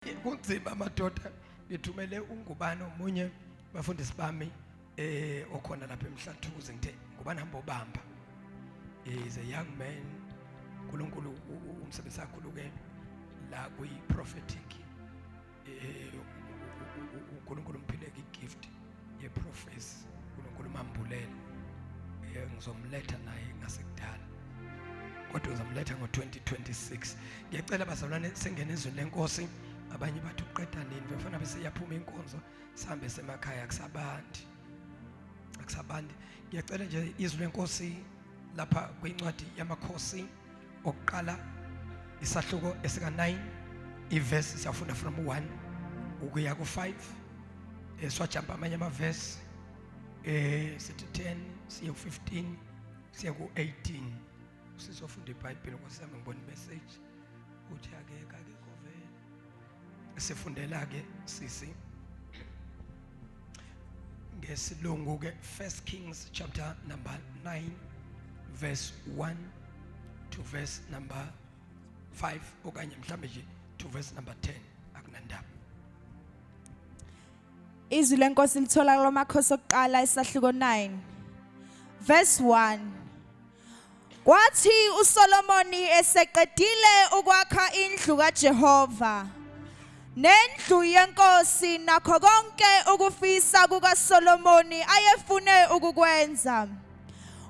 kunzima madoda ngithumele ungubani omunye bafundisi bami okhona lapha eMhlathuze ngithe ngubani hamba obamba is a young man uNkulunkulu umsebenzi wakhe ke la kuyi prophetic uNkulunkulu umphile igift ye prophecy uNkulunkulu mambulele ngizomletha naye ngasekudala kodwa uzamletha ngo2026 ngiyacela bazalwane sengene ezweni lenkosi abanye bathi uqeda nini befana bese yaphuma inkonzo sihambe semakhaya akusabandi ngiyacela nje izwi lenkosi lapha kwincwadi yamakhosi okuqala isahluko esika 9 iverse siyafunda from 1 ukuya ku5 swajump amanye amaverse sithi 10 siya ku15 siya ku18 sizofunda iBhayibheli ngosami ngibona message uthi akekho vele sifundela ke sisi ngesilungu ke 1 Kings chapter number 9 verse 1 to verse number 5 okanye mhlambe nje to verse number 10 akunandaba. Izwi lenkosi lithola kulomakhosi okuqala isahluko 9 verse 1. Kwathi uSolomoni eseqedile ukwakha indlu kaJehova nendlu yenkosi nakho konke ukufisa kukaSolomoni ayefune ukukwenza,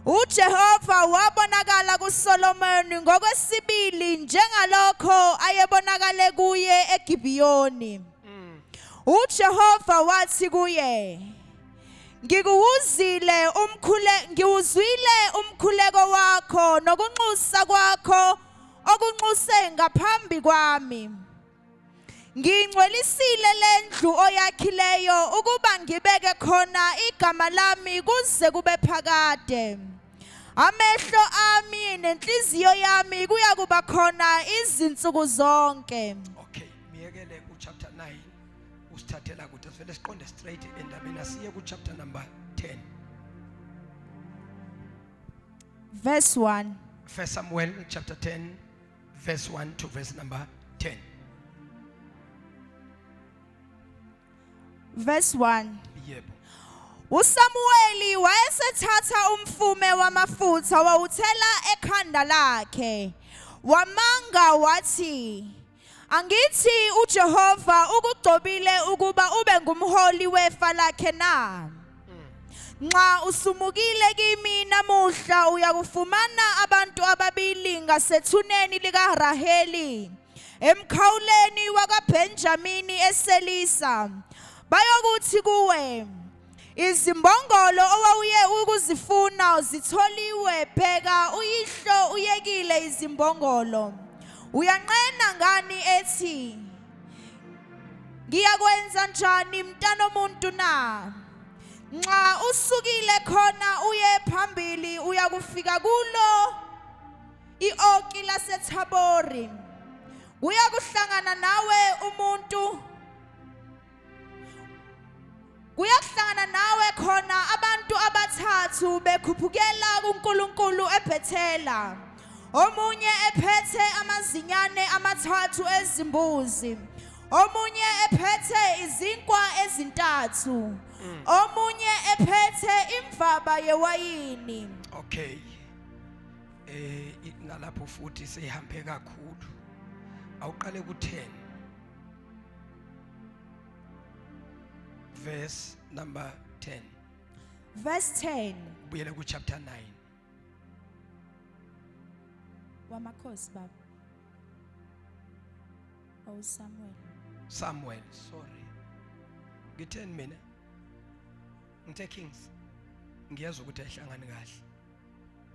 uJehova wabonakala kuSolomoni ngokwesibili njengalokho ayebonakale kuye eGibiyoni. uJehova wathi kuye, Ngikuwuzwile umkhuleko wakho nokunxusa kwakho okunxuse ngaphambi kwami. Ngingcwelisile lendlu oyakhileyo ukuba ngibeke khona igama lami kuze kube phakade. Amehlo ami nenhliziyo yami kuya kuba khona izinsuku zonke. Okay, miyekele ku chapter 9 usithathela ukuthi sivele siqonde straight endabeni asiye ku chapter number 10 verse 1. 1 Samuel chapter 10 verse 1 to verse number 10. Verse 1. Yebo. uSamueli wayesethatha umfume wamafutha wawuthela ekhanda lakhe wamanga wathi, Angithi uJehova ukugcobile ukuba ube ngumholi wefa lakhe na? Nxa usumukile kimi namuhla uyakufumana abantu ababili ngasethuneni likaRaheli emkhawuleni wakaBenjamini eSelisa. Bayokuthi kuwe, izimbongolo owawuye ukuzifuna zitholiwe, pheka uyihlo uyekile izimbongolo. Uyanqena ngani ethi, Ngiyakwenza njani mntana omuntu na? Nxa usukile khona uye phambili uyakufika kulo ioki laseThabori. Uyakuhlangana nawe umuntu Kuyahlangana nawe khona abantu abathathu bekhuphukela kuNkulunkulu eBhethela. Omunye ephethe amazinyane amathathu ezimbuzi, omunye ephethe izinkwa ezintathu, omunye ephethe imvaba yewayini. Okay. Nalapho futhi seyihambe kakhulu. Awuqale ku10. Verse number 10. Verse 10. Buyela ku chapter 9. Wamakhosi baba. Samuel, sorry. Ngithe mina. Ngithe Kings. Ngiyazwa ukuthi ayihlangani kahle.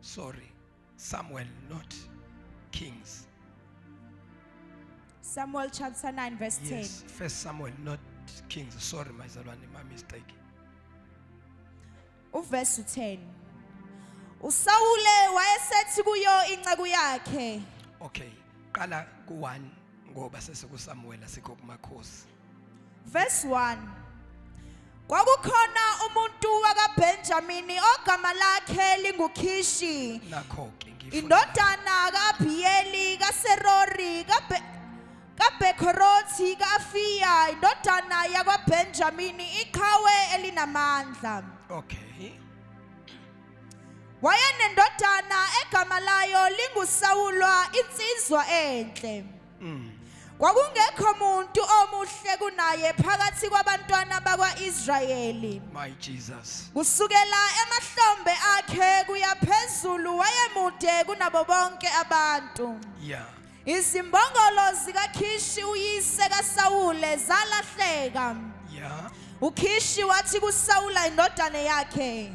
Sorry. Samuel, not Kings. Samuel chapter 9 verse 10. Yes, First Samuel, not Kings. Sorry, my zalwane, my mistake. Verse 10. uSawule wayesethi kuyo inceku yakhe. Okay, qala ku1 ngoba sesekuSamuel asikho kumakhosi. Verse 1. Kwakukhona umuntu wakaBenjamini ogama lakhe linguKhishi. Nakho ke ngifuna indodana kaAbhiyeli kaSerori kaBhekhorothi ka-Afiya indodana yakwaBhenjamini iqhawe elinamandla. Okay. Wayenendodana egama layo linguSawulwa insizwa enhle. Kwakungekho umuntu omuhle kunaye phakathi kwabantwana bakwa-Israyeli. My Jesus. Kusukela emahlombe akhe kuya phezulu wayemude kunabo bonke abantu. Yeah. Izimbongolo zikaKhishi uyise kaSawule zalahleka. Yeah. uKhishi wathi kuSawula indodana yakhe,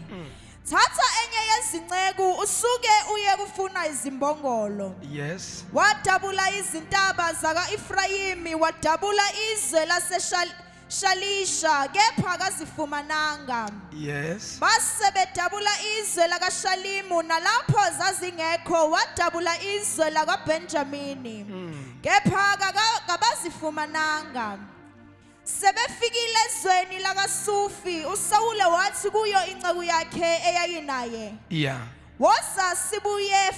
thatha enye yezinceku usuke uye kufuna izimbongolo. Yes. Wadabula izintaba zaka-Efrayimi, wadabula izwe laseShalisha, kepha kazifumananga. Yes. Base bedabula izwe lakaShalimu, nalapho zazingekho wadabula izwe lakaBhenjamini, kepha kabazifumananga. Sebefikile ezweni lakaSufi, uSawule wathi kuyo inceku yakhe eyayinaye, Yeah. woza sibuye,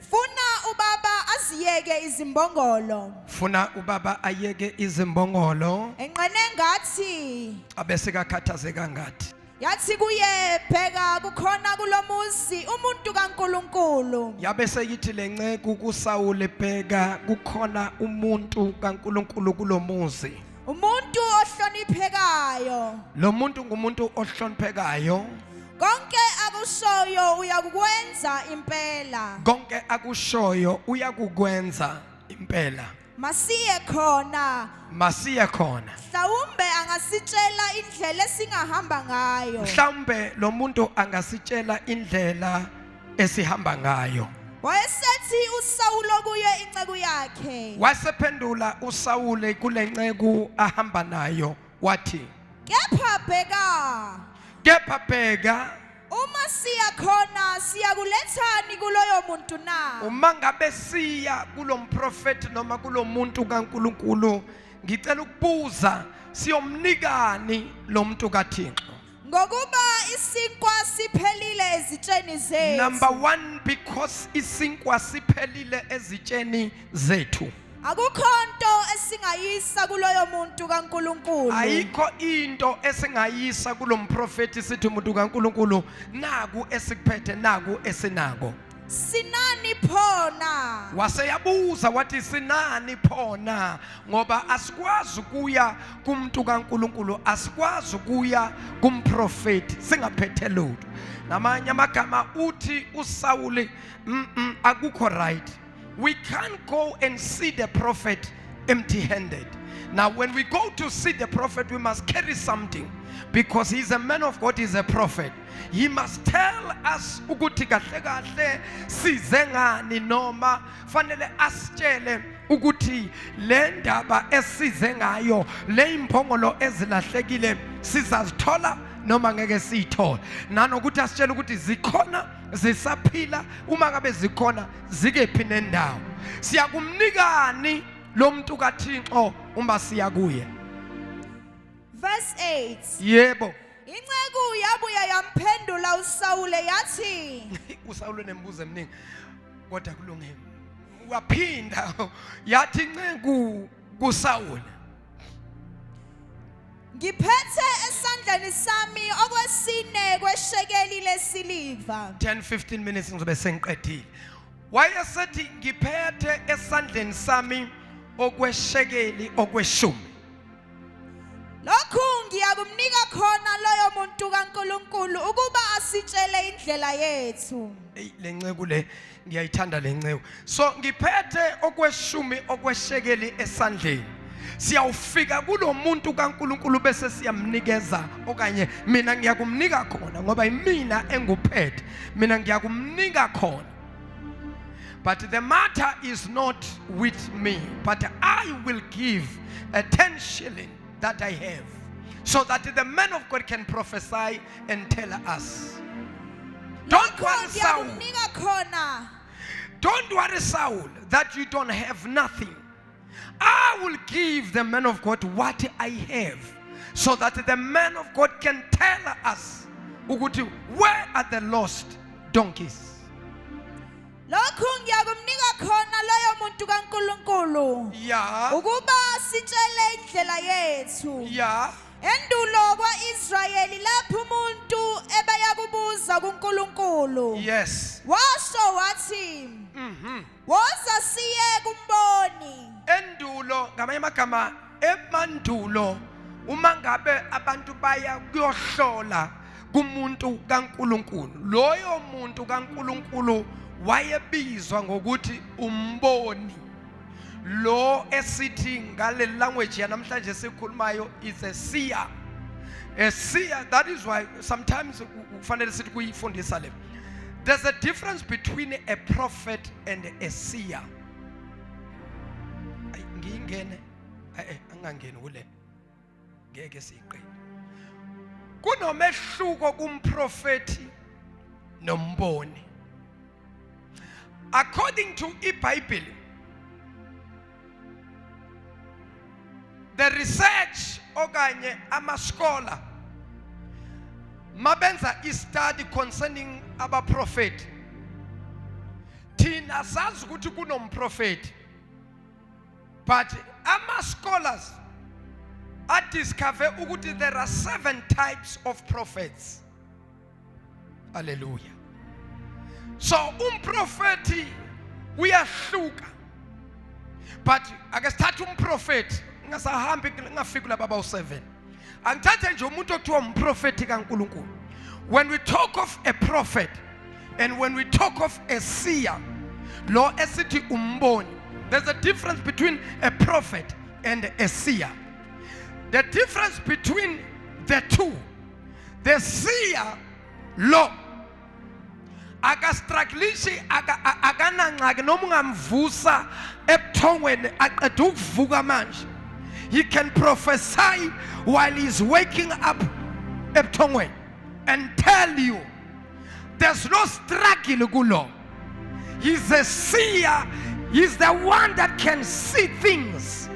funa ubaba aziyeke izimbongolo. Funa ubaba ayeke izimbongolo. Enqene ngathi, Abese kakhathazeka ngathi. yathi kuye, bheka kukhona kulomuzi umuntu kaNkulunkulu. Yabese yithi lenceku kuSawule, bheka kukhona umuntu kaNkulunkulu kulomuzi. Umuntu ohloniphekayo. Lo muntu ngumuntu ohloniphekayo. Konke akushoyo uyakukwenza impela. Konke akushoyo uyakukwenza impela. Masiye khona. Masiye khona. Mhlawumbe angasitshela indlela esingahamba ngayo. Mhlawumbe lo muntu angasitshela indlela esihamba ngayo. Wayesethi uSawule kuye inceku yakhe, Wasephendula uSawule kule nceku ahamba nayo wathi, kepha bheka, uma siya khona siyakulethani kuloyo muntu na? uma ngabe siya kulomprofeti noma kulomuntu kaNkulunkulu, ngicela ukubuza siyomnikani lo muntu kaThixo. Ngokuba isinkwa siphelile ezitsheni zethu. Number 1, because isinkwa siphelile ezitsheni zethu. Akukho nto esingayisa kuloyo muntu kaNkulunkulu. Ayikho into esingayisa kulomprofeti sithi umuntu kaNkulunkulu naku esikuphethe naku esinako. Sinani phona? Waseyabuza wathi sinani phona, ngoba asikwazi kuya kumuntu kaNkulunkulu, asikwazi ukuya kumprofeti singaphethe lutho. Namanye amagama uthi uSawule akukho right. We can't go and see the prophet empty-handed. Now when we go to see the prophet, we must carry something, because he's a man of God, he's a prophet. He must tell us ukuthi kahle kahle size ngani, noma fanele asitshele ukuthi le ndaba esize ngayo, le imphongolo ezilahlekile sizazithola noma ngeke siyithola. Nanokuthi asitshele ukuthi zikhona, zisaphila, uma ngabe zikhona zikephi nendawo. Siyakumnikani lo muntu kaThixo uma siya kuye. Verse 8. Yebo. Inceku yabuya yamphendula uSawule yathi, uSawule nembuzo eminingi kodwa kulungile. Waphinda yathi inceku kuSawule, ngiphethe esandleni sami okwesine kweshekeli lesiliva. 10-15 minutes ngizobe sengiqedile. Wayesethi ngiphethe esandleni sami okweshekeli okweshumi. Lokhu ngiyakumnika khona loyo muntu kaNkulunkulu ukuba asitshele indlela yethu. Le nceku le ngiyayithanda le nceku. So ngiphethe okweshumi okweshekeli esandleni. Siyawufika kulo muntu kaNkulunkulu bese siyamnikeza, okanye mina ngiyakumnika khona ngoba imina enguphethe, mina ngiyakumnika khona. But the matter is not with me, but I will give a 10 shilling that I have, so that the man of God can prophesy and tell us. Don't worry, Saul. Don't worry, Saul, that you don't have nothing. I will give the man of God what I have, so that the man of God can tell us, where are the lost donkeys? lokhu ngiyakumnika khona loyo muntu kaNkulunkulu Yeah. ukuba sitshele indlela yethu Yeah. endulo kwaIsrayeli lapho umuntu ebeyakubuza kuNkulunkulu Yes. washo wathi woza siye kumboni Endulo ngamanye amagama emandulo uma ngabe abantu baya kuyohlola kumuntu kaNkulunkulu, loyo muntu kaNkulunkulu wayebizwa ngokuthi umboni. Lo esithi ngale language yanamhlanje sikhulumayo is a seer. A seer, that is why sometimes kufanele sithi kuyifundisa le. There's a difference between a prophet and a seer. Ngingene angangeni kule. Ngeke siqede. Kunomehluko kumprofeti nomboni. According to iBhayibheli, the research okanye ama-scholar mabenza i-study concerning abaprofeti, thina sazi ukuthi kunomprofeti, but ama-scholars adiscover ukuthi there are 7 types of prophets. Hallelujah. So umprofeti uyahluka, but ake sithathe umprofeti ngasahambi ngafika lapha abawu7. Angithathe nje umuntu okuthiwa umprofeti kaNkulunkulu. When we talk of a prophet and when we talk of a seer, lo esithi umboni, there's a difference between a prophet and a seer. The difference between the two, the seer lo akastraglishi akanangxaki noma ungamvusa ebuthongweni aqeda ukuvuka manje. He can prophesy while he's waking up ebuthongweni and tell you there's no struggle kulo. He's a seer. He's the one that can see things.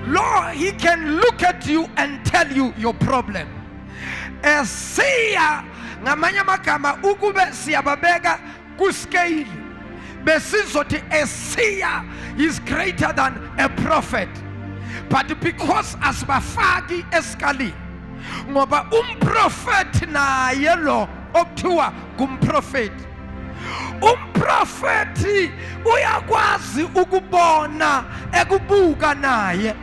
Lord, he can look at you and tell you your problem. A seer, ngamanye amagama ukube siyababeka kuscale besizothi a seer is greater than a prophet. But because asibafaki eskalini ngoba umprofeti naye lo okuthiwa kumprofeti, umprofeti uyakwazi ukubona ekubuka naye.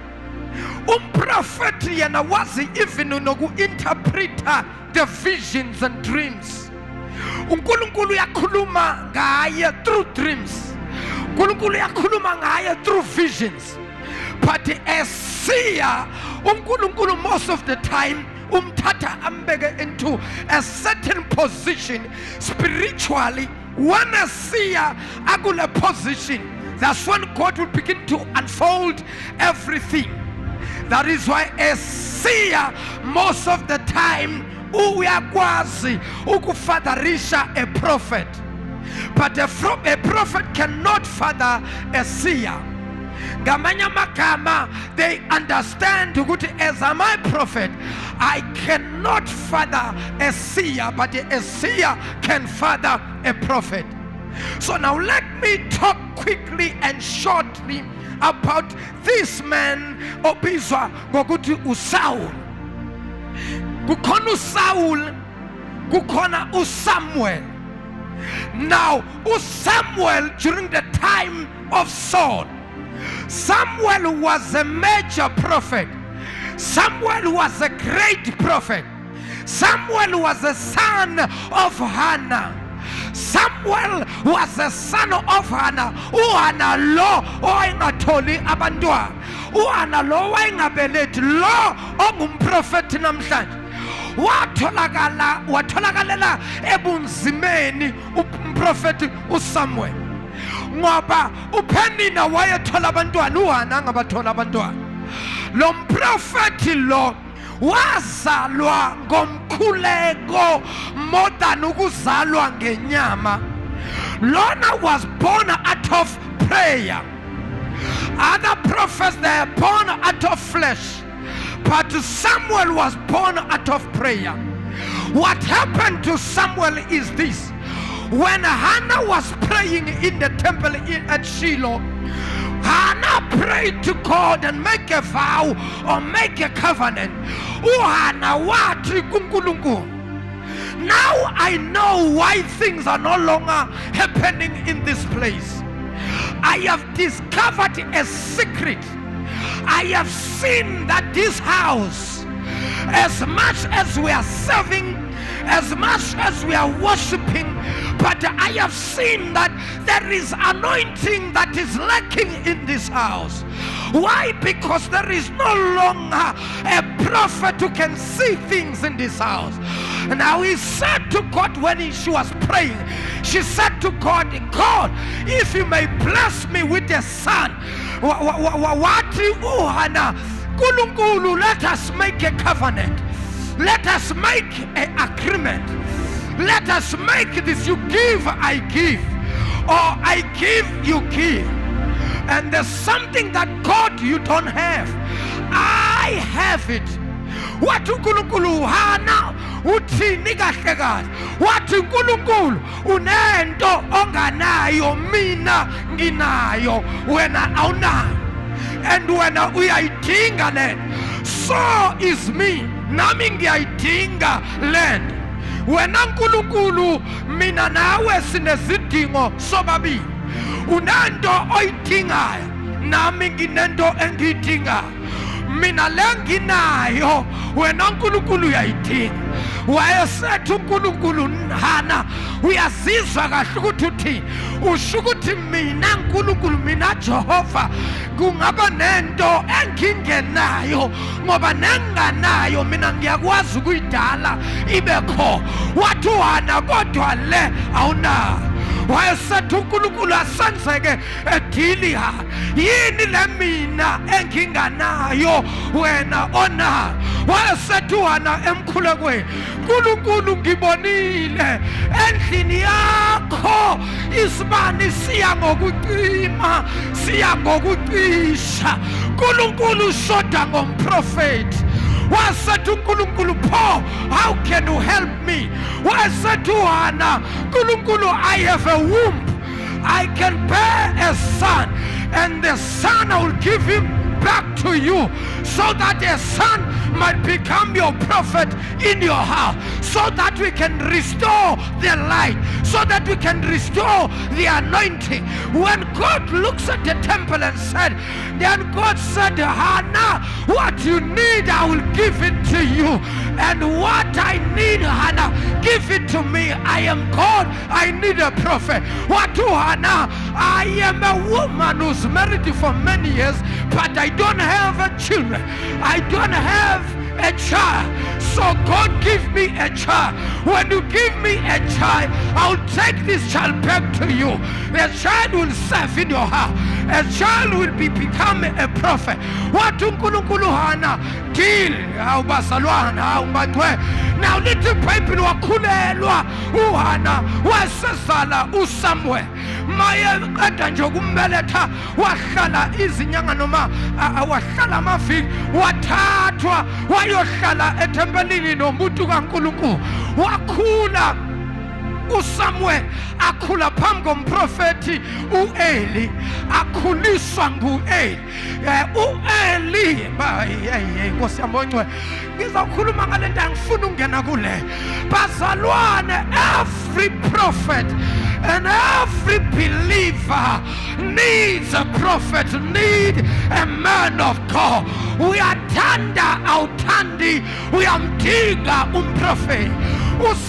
Umprofeti yena wazi even noku-interpreta the visions and dreams. uNkulunkulu uyakhuluma ngaye through dreams. uNkulunkulu uyakhuluma ngaye through visions. But a seer, uNkulunkulu most of the time umthatha ambeke into a certain position spiritually. When a seer akule position, that's when God will begin to unfold everything. That is why a seer most of the time uyakwazi ukufadarisha a prophet, but a prophet cannot father a seer. Ngamanye amagama, they understand ukuthi as a my prophet I cannot father a seer, but a seer can father a prophet. So now let me talk quickly and shortly about this man obizwa ngokuthi uSaul. Kukhona uSaul, kukhona uSamuel. Now uSamuel, during the time of Saul, Samuel was a major prophet. Samuel was a great prophet. Samuel was a son of Hannah. Samuel was a son of Hannah. uHannah lo owayengatholi abantwana, uHannah lo owayengabelethi, lo ongumprofeti namhlanje watholakalela ebunzimeni umprofeti uSamuel, ngoba uPenina wayethola abantwana, uHannah angabathola abantwana. Lo mprofeti lo wazalwa ngomkhuleko more than ukuzalwa ngenyama. Lona was born out of prayer. Other prophets, they are born out of flesh, but Samuel was born out of prayer. What happened to Samuel is this: When Hannah was praying in the temple at Shiloh, Hannah prayed to God and make a vow or make a covenant. Hannah wathi kuNkulunkulu. Now I know why things are no longer happening in this place. I have discovered a secret. I have seen that this house, as much as we are serving, as much as we are worshiping, but I have seen that there is anointing that is lacking in this house. Why? Because there is no longer a prophet who can see things in this house. Now he said to God when she was praying, she said to God, God, if you may bless me with a son, wati uhana Nkulunkulu, let us make a covenant. Let us make an agreement. Let us make this. You give, I give. Or I give, you give. And there's something that God you don't have. I have it. What uNkulunkulu hana uthini kahle kahle. What uNkulunkulu unento onganayo mina nginayo wena awunayo. And when uyayidinga land, so is me. Nami ngiyayidinga land. Wena Nkulunkulu mina nawe sinezidingo sobabili. Unento oyidingayo, nami nginento engiyidingayo. Mina lenginayo wena Nkulunkulu uyayidinga. Wayesethu uNkulunkulu Hana uyazizwa kahle ukuthi uthini. Usho ukuthi mina Nkulunkulu, mina Jehova, kungaba nento engingenayo ngoba nenganayo mina ngiyakwazi ukuyidala ibekho. Wathi Hana kodwa le awunayo. Wayesethu uNkulunkulu asenzeke ediliha. Yini le mina enginganayo wena onayo. Wayesethu Hana emkhulekweni, Nkulunkulu ngibonile endlini yakho isibani siya ngokucima, siya ngokucisha. Nkulunkulu shoda ngomprofeti. Wasethu uNkulunkulu, Paul, how can you help me? Wasethu Hana, Nkulunkulu, I have a womb. I can bear a son, and the son I will give him back to you, so that a son might become your prophet in your house, so that we can restore the light, so that we can restore the anointing. When God looks at the temple and said, then God said, Hannah, what you need I will give it to you, and what I need, Hannah, give it to me. I am God, I need a prophet. What to Hannah? I am a woman who's married for many years, but I don't have a children. I don't have a child. So God give me a child. When you give me a child, I'll take this child back to you. The child will serve in your house. A child will become a prophet. What uNkulunkulu Hana deal awubasalwana awumbangcwe. Now little people wakhulelwa uHana wasezala uSamuel. Maye qeda nje kumbeletha wahlala izinyanga noma wahlala amaviki, wathathwa wayohlala ethempelini nomuntu kaNkulunkulu. Wakhula uSamuel, akhula phambi komprofeti uEli, akhuliswa nguEli. uEli Nkosi yami ongcwele, ngizokhuluma ngale nto angifuna ungena kule. Bazalwane, every prophet and every believer needs a prophet, need a man of God. Uyathanda awuthandi, uyamdinga umprofeti.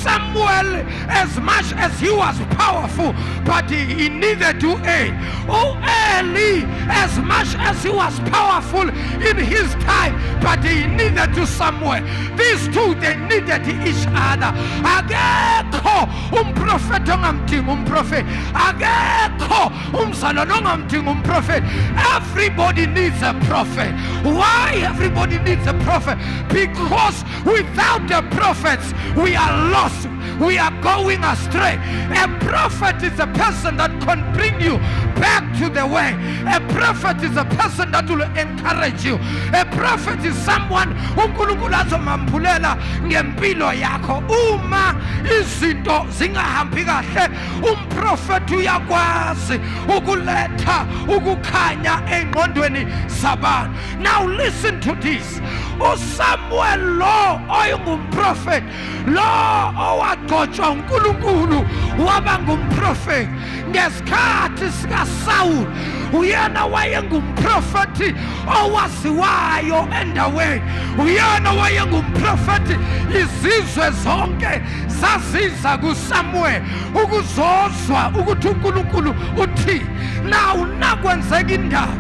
Samuel, as much as he was powerful, but he needed to aid. Eli, as much as he was powerful in his time, but he needed to Samuel. These two, they needed each other. Agekho umprofeti ongamdinga umprofeti. Agekho umzalwane ongamdinga umprofeti. Everybody needs a prophet. Why everybody needs a prophet? Because without the prophets, we are lost. We are going astray. A prophet is a person that can bring you back to the way. A prophet is a person that will encourage you. A prophet is someone uNkulunkulu azomambulela ngempilo yakho uma izinto zingahambi kahle. Umprofeti uyakwazi ukuletha ukukhanya engqondweni zabantu. Now listen to this. uSamuel lo oyingumprofeti lo owagcotshwa uNkulunkulu waba ngumprofeti ngesikhathi sikaSawuli. Uyena wayengumprofeti owaziwayo endaweni. Uyena wayengumprofeti izizwe zonke zaziza kuSamuel ukuzozwa ukuthi uNkulunkulu uthi. Now nakwenzeka indaba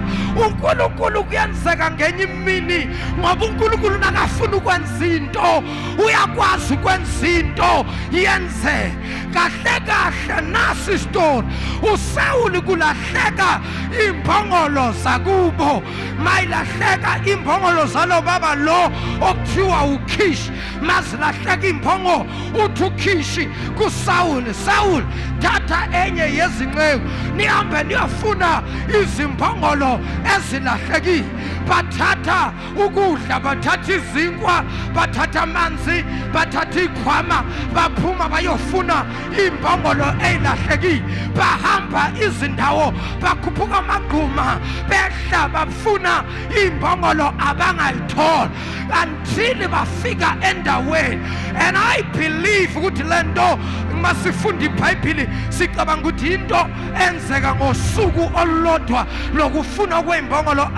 uNkulunkulu kuyenzeka ngenye imini ngoba uNkulunkulu nakafuna ukwenza into uyakwazi ukwenza into yenze kahle kahle. Nasi isitori uSawuli kulahleka imbongolo zakubo mayilahleka imbongolo zalo baba lo okuthiwa uKhishi mazilahleka imbongo uthi uKhishi kuSawuli, Sawuli thatha enye yezinceku nihambe niyofuna izimbongolo ezilahlekile. Bathatha ukudla, bathatha izinkwa, bathatha amanzi, bathatha ikhwama, baphuma bayofuna imbongolo ezilahlekile. Bahamba izindawo, bakhuphuka amagquma, behla bafuna imbongolo abangayithola until bafika endaweni. And I believe ukuthi lento masifunda iBhayibheli sicabanga ukuthi into enzeka ngosuku olulodwa lokufuna kweimbongolo.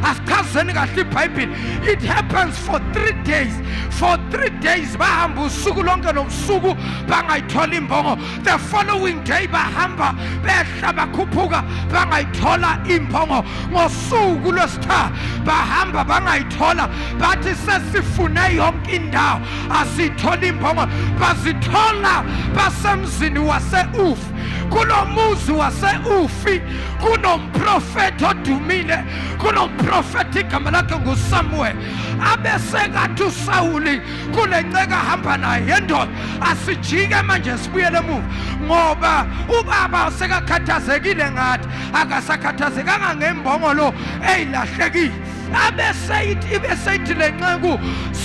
Asichazeni kahle iBhayibheli. It happens for 3 days. For 3 days bahamba usuku lonke nobusuku bangayithola imbongo. The following day bahamba behla bakhuphuka bangayithola imbongo. Ngosuku lwesithathu bahamba bangayithola. Bathi sesifune yonke indawo asithola imbongo. Bazithola basemzini wase-Ufi. Kulo muzi wase-Ufi kunomprofeti odumile, kunomprofeti igama lakhe nguSamuel. Abesekathi uSawuli kule nceka hamba naye yendoda asijike manje sibuyele emuva ngoba ubaba sekakhathazekile ngathi akasakhathazekanga ngembongolo ezilahlekile. Abeseyithi le nceku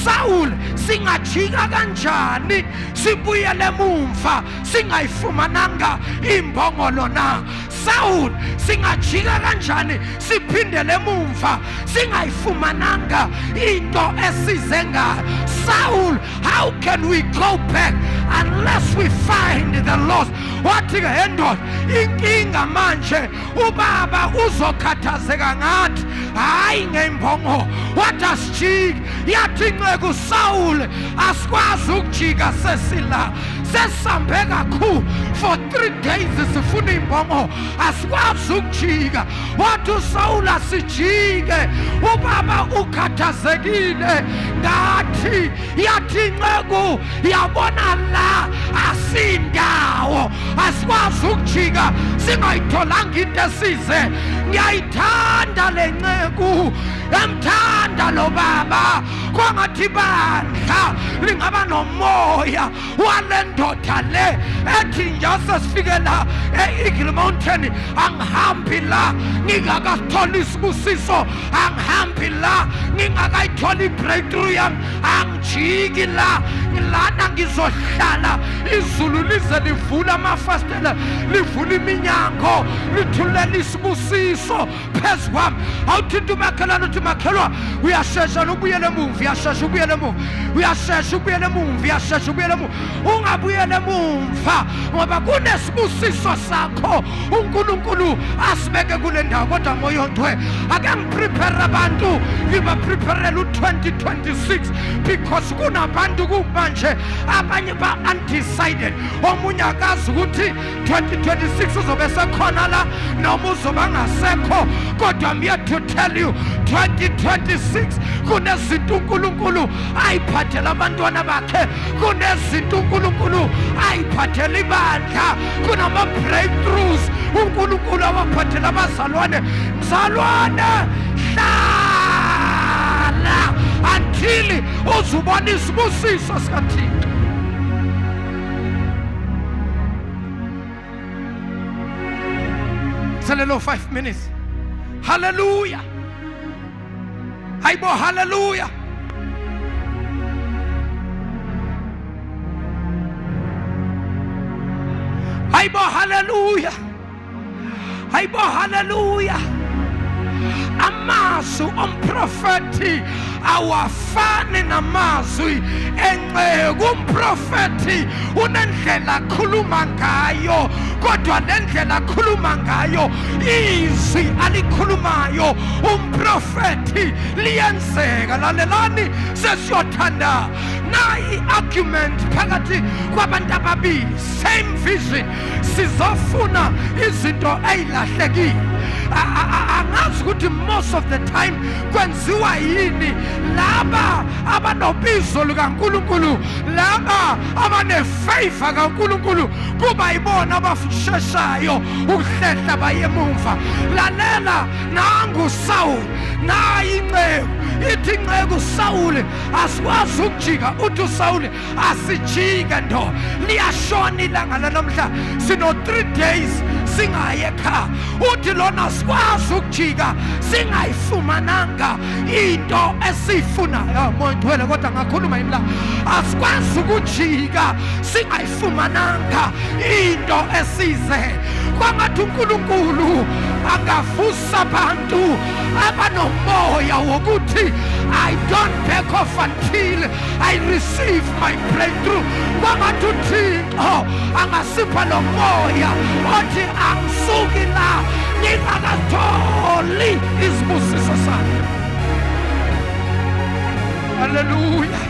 Sawuli singajika kanjani sibuyele emumva singayifumananga imbongolo na? Sawuli singajika kanjani siphindele emumva singayifumananga into esize ngayo? Saul, how can we go back unless we find the lost? Wathi ke endoda inkinga manje ubaba uzokhathazeka ngathi hayi ngembongo. What asijike yathi inceku Saul asikwazi ukujika sesila sesambe kakhulu for 3 days sifuna imbongo asikwazi ukujika. Wathi uSaul asijike ubaba ukhathazekile ngathi yathi inceku yabona la asindawo asikwazi ukujika singayitholanga into esize. Ngiyayithanda le nceku emthanda lo baba kwangathi bandla lingaba nomoya wale ndoda le ethi njase sifike la e-Eagle Mountain angihambi la ngingakatholi isibusiso, angihambi la ngingakayitholi breakthrough yami, angijiki la ngilana ngizohlala izulu lize livula amafastela livula iminyango lithulela isibusiso phezu kwami. Awuthi umakhelwane uthi makhelwa uyashesha ubuyele emuva, uyashesha ubuyele emuva, uyashesha ubuyele emuva, uyashesha ubuyele emuva. Ungabuyele emuva ngoba kunesibusiso sakho uNkulunkulu asibeke kule ndawo. Kodwa moyo ntwe ake ngiprepare abantu ngibaprepare u-2026 because kunabantu kumanje abanye ba-undecided. Omunye akazi ukuthi 2026 uzobe sekhona la noma uzoba ngasekho. Kodwa I'm here to tell you 2026 kunezinto uNkulunkulu ayiphathela abantwana bakhe, kunezinto uNkulunkulu ayiphathela ibandla, kunama breakthroughs uNkulunkulu awaphathela abazalwane. Mzalwane hlala until uzubona isibusiso sikaThixo. Ngithathelelo 5 minutes. Hallelujah. Hayibo hallelujah. Hayibo hallelujah. Hayibo hallelujah. Amazwi omprofeti awafani namazwi enceku. Umprofeti unendlela akhuluma ngayo, kodwa lendlela akhuluma ngayo izwi alikhulumayo umprofeti liyenzeka. Lalelani sesiyothanda nayi argument phakathi kwabantu ababili, same vision, sizofuna izinto ezilahlekile. Angazi ukuthi most of the time kwenziwa yini laba abanobizo likaNkulunkulu, laba abanefavor kaNkulunkulu, kuba yibona abasheshayo ukuhlehla baye emuva. Lalela nangu Saul, nayi inceku ithi inceku Saul asikwazi ukujika. Uthi Saul asijike ndo, liyashona ilanga lanamhla, sino 3 days singaye ekhaya. Uthi lona sikwazi ukujika singayifumananga into esiyifunayo. Moya ngcwele kodwa ngakhuluma yini la? Asikwazi ukujika singayifumananga into esize. Kwangathi uNkulunkulu angavusa abantu abanomoya wokuthi I don't back off until I receive my breakthrough. Kwangathi uThixo angasipha lo moya othi angisuki la ngingakatholi isibusiso sakhe. Hallelujah.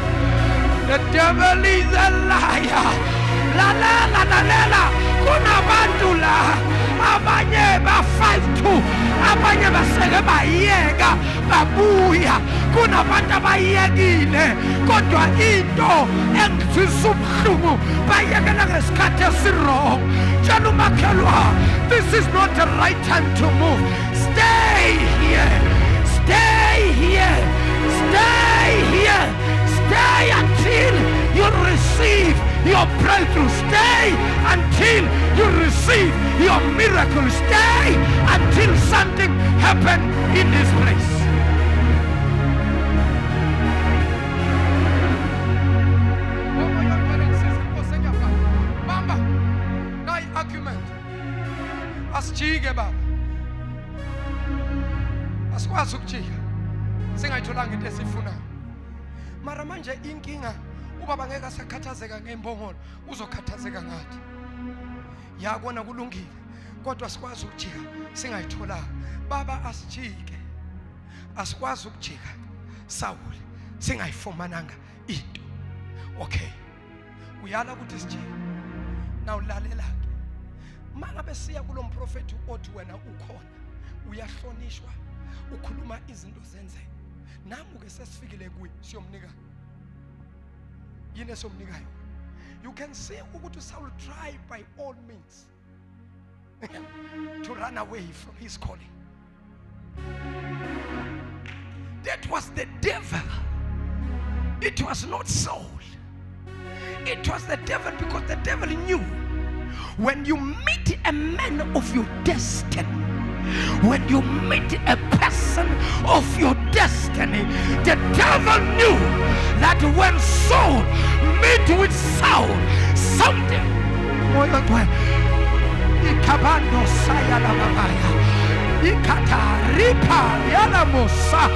The devil is a liar. Lalela kunabantu la abanye ba 5-2, abanye baseke bayeka babuya. Kunabantu abayekile kodwa into engizwisa ubuhlungu bayekela ngesikhathi esirong. Tshela umakhelwa, this is not the right time to move. Stay here. Stay here. Stay here. Stay until you receive your breakthrough. Stay until you receive your miracle. Stay until something happens in this place. Argument. Asijike baba. Asikwazi ukujika singayitholanga into esifuna. Mara manje inkinga ubaba ngeke asakhathazeka ngembongolo, uzokhathazeka ngathi. Yakona kulungile kodwa sikwazi ukujika singayitholanga. Baba asijike. Asikwazi ukujika Saul singayifumananga into. Okay. Uyala ukuthi sijike. Now lalela ke. Manga besiya kulo mprofeti othi wena ukhona, uyahlonishwa, ukhuluma izinto zenzeke. Namu ke sesifikile kuyi siyomnika. Yini esomnikayo? You can say ukuthi Saul tried by all means to run away from his calling. That was the devil. It was not Saul. It was the devil, because the devil knew when you meet a man of your destiny, when you meet a person of your destiny, the devil knew that when Saul met with Saul, something ikabando saya la mabaya ikataripa yana mosa.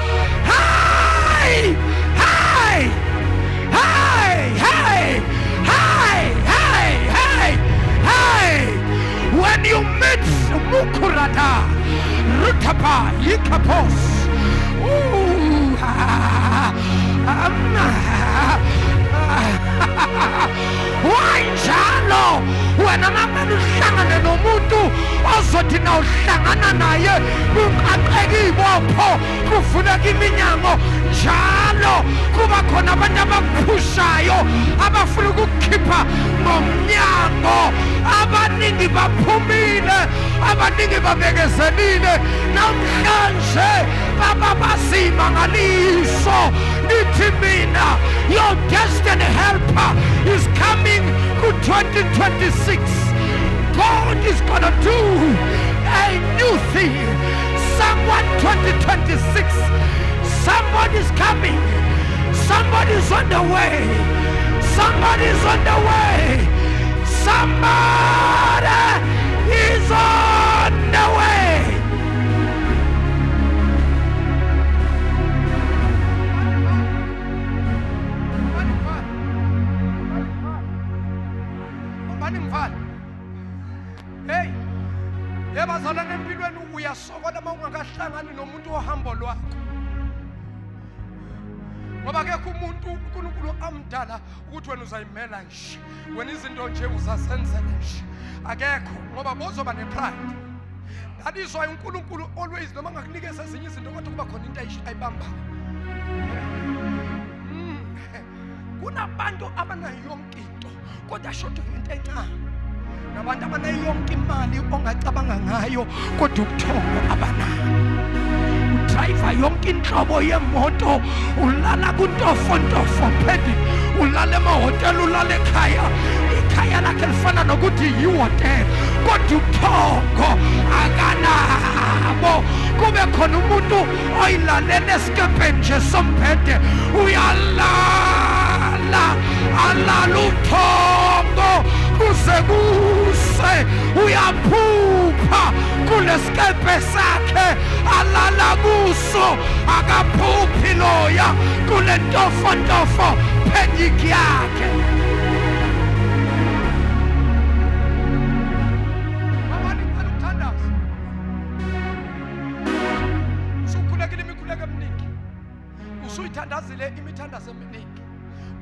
Hey, hey, hey, hey, hey, hey, hey, hey. When you meet Mukurata, Rutapa, Yikapos, wanjalo wena ngamele uhlangane nomuntu ozothi na uhlangana naye ungaqeki ibopho kufuneka iminyango njalo kuba khona abantu abaphushayo abafuna ukukhipha ngomnyango. Abaningi baphumile, abaningi babekezelile, namhlanje baba basimangaliso. Nithi mina your destiny helper is coming to 2026. God is gonna do a a new thing. Someone 2026. Somebody's coming. Somebody's on the way. Somebody's on the way. Somebody is on the way. Hey, yebazalwane empilweni uyasokola uma ungakahlangani nomuntu ohambo lwakho. Ngoba akekho umuntu uNkulunkulu amdala ukuthi wena uzayimela nje. Wena izinto nje uzasenzela nje. Akekho ngoba bozoba nepride. That is why uNkulunkulu always noma ngakunikeza ezinye izinto kodwa kuba khona into ayibamba. Kunabantu abanayo yonke into kodwa shodo into encane. Nabantu abanayo yonke imali ongacabanga ngayo kodwa ubuthongo abanayo. Driver yonke inhlobo yemoto ulala kuntofontofo phedi ulala emahotela ulala ekhaya lakhe lifana nokuthi yihotel kodwa ubuthongo akanabo. Kube khona umuntu oyilalela esikepeni nje sombhede uyalala alala uthongo kuze kuse uyaphupha kulesikepe sakhe alala kuso akaphuphi loya kule ntofontofo phenyiki yakhe. Abani baluthandaza usukhulekile imikhuleko eminingi usuyithandazile imithandazo eminingi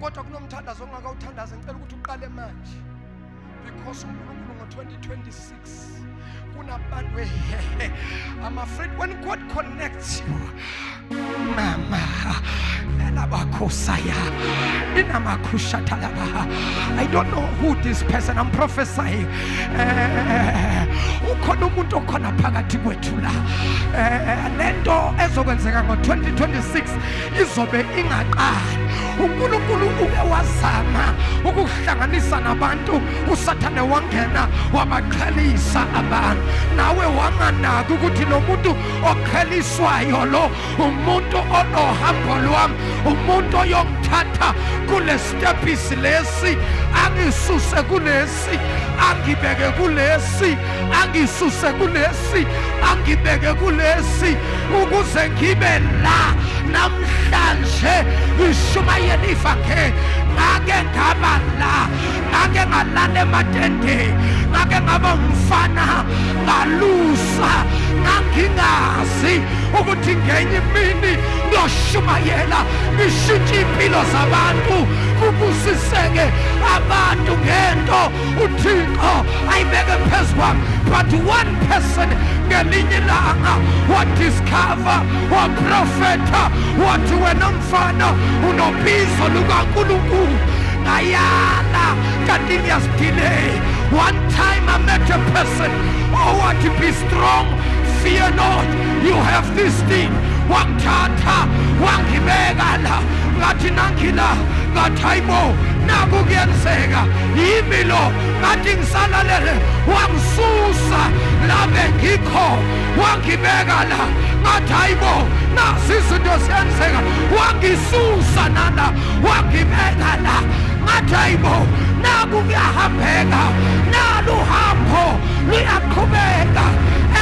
kodwa kunomthandazo ongakawuthandaza ngicela ukuthi uqale manje because uNkulunkulu ngo-2026 kunabantu I'm afraid when God connects you mama I don't know who this person I'm prophesying ukhona umuntu okhona phakathi kwethu la lento ezokwenzeka ngo-2026 izobe ingaqali. uNkulunkulu uke wazama ukuhlanganisa nabantu usathane wangena wabaqhelisa abantu nawe wanganaki ukuthi lo muntu oqheliswayo lo umuntu onohambo lwami umuntu oyongithatha kule stepisi lesi angisuse kulesi angibeke kulesi angisuse kulesi angibeke kulesi ukuze ngibe la namhlanje ngishumayela ifakhe ngake ngaba la ngake ngalala ematende ngake ngaba umfana ngalusa ngangingazi ukuthi ngenye imini ngiyoshumayela ngishintshe impilo zabantu kubusiseke abantu ngento uThixo ayibeke phezu kwami. But one person ngelinye ilanga wadiscover waprofeta wathi wena mfana unobizo lukaNkulunkulu ngayala kanti ngiyasidilay. One time I met a person want to be strong, fear not, you have this thing. Wangithatha wangibeka la ngathi nangila ngathi hayibo naku kuyenzeka yimi lo ngathi ngisalalele wangisusa la bengikho wangibeka la ngathi hayibo nasi izinto ziyenzeka wangisusa nana wangibeka la ngathi hayibo naku kuyahambeka nalo uhambo luyaqhubeka